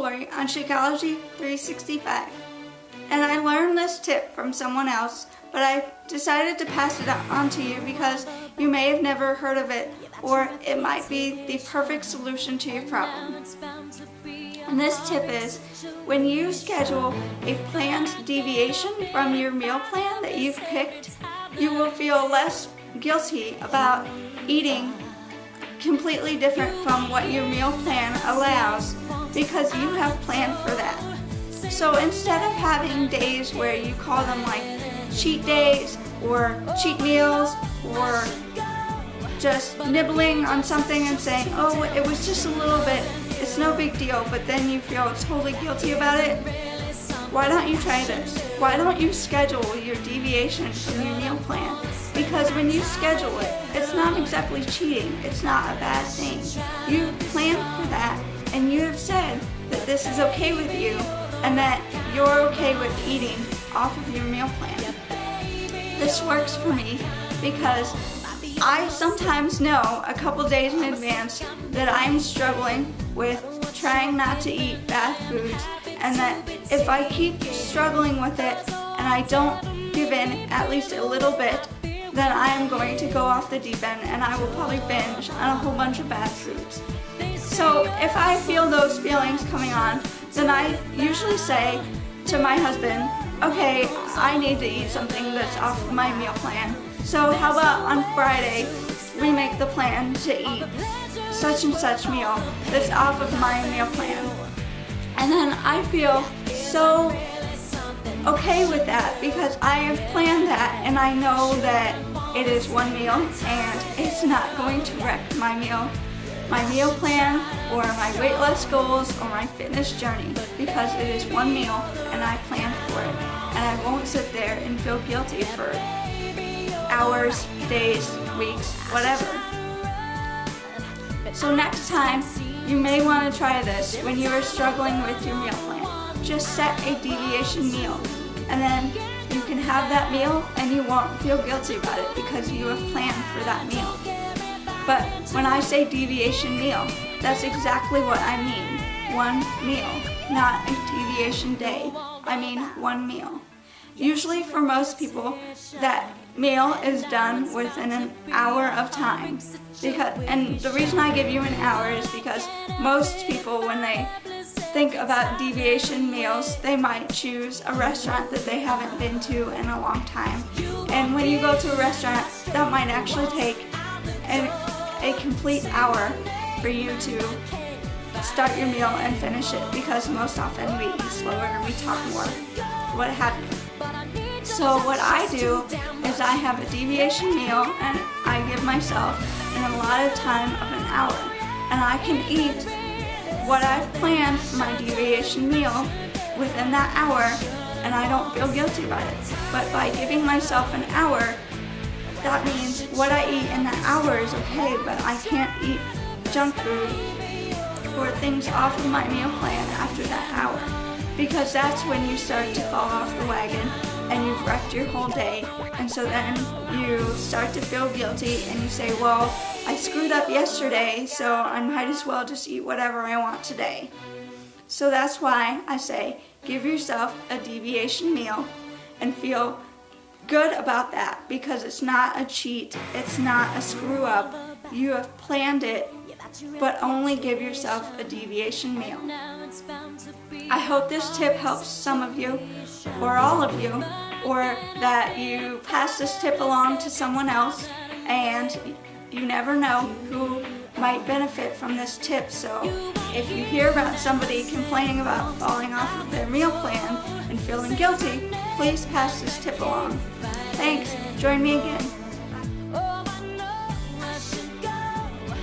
Lori on Shakeology 365, and I learned this tip from someone else, but I decided to pass it on to you because you may have never heard of it, or it might be the perfect solution to your problem. And this tip is, when you schedule a planned deviation from your meal plan that you've picked, you will feel less guilty about eating completely different from what your meal plan allows, because you have planned for that. So instead of having days where you call them like cheat days or cheat meals, or just nibbling on something and saying, oh, it was just a little bit, it's no big deal, but then you feel totally guilty about it, why don't you try this? Why don't you schedule your deviation from your meal plan? Because when you schedule it, it's not exactly cheating. It's not a bad thing. You planned for that, and you have said that this is okay with you, and that you're okay with eating off of your meal plan. This works for me because I sometimes know a couple days in advance that I'm struggling with trying not to eat bad foods, and that if I keep struggling with it and I don't give in at least a little bit, then I am going to go off the deep end and I will probably binge on a whole bunch of bad foods. So if I feel those feelings coming on, then I usually say to my husband, okay, I need to eat something that's off of my meal plan. So how about on Friday, we make the plan to eat such and such meal that's off of my meal plan. And then I feel so okay with that because I have planned that, and I know that it is one meal and it's not going to wreck my meal plan or my weight loss goals or my fitness journey, because it is one meal and I planned for it, and I won't sit there and feel guilty for hours, days, weeks, whatever. So next time, you may want to try this when you are struggling with your meal plan. Just set a deviation meal, and then you can have that meal and you won't feel guilty about it because you have planned for that meal. But when I say deviation meal, that's exactly what I mean. One meal, not a deviation day. I mean one meal. Usually for most people, that meal is done within an hour of time. And the reason I give you an hour is because most people, when they think about deviation meals, they might choose a restaurant that they haven't been to in a long time. And when you go to a restaurant, that might actually take a complete hour for you to start your meal and finish it, because most often we eat slower and we talk more, what have you. So what I do is I have a deviation meal and I give myself an allotted time of an hour, and I can eat what I've planned for my deviation meal within that hour, and I don't feel guilty about it. But by giving myself an hour, that means what I eat in that hour is okay, but I can't eat junk food or things off of my meal plan after that hour, because that's when you start to fall off the wagon and you've wrecked your whole day. And so then you start to feel guilty and you say, well, I screwed up yesterday, so I might as well just eat whatever I want today. So that's why I say give yourself a deviation meal and feel good about that, because it's not a cheat, it's not a screw up. You have planned it, but only give yourself a deviation meal. I hope this tip helps some of you, or all of you, or that you pass this tip along to someone else, and you never know who might benefit from this tip. So if you hear about somebody complaining about falling off of their meal plan and feeling guilty, please pass this tip along. Thanks. Join me again.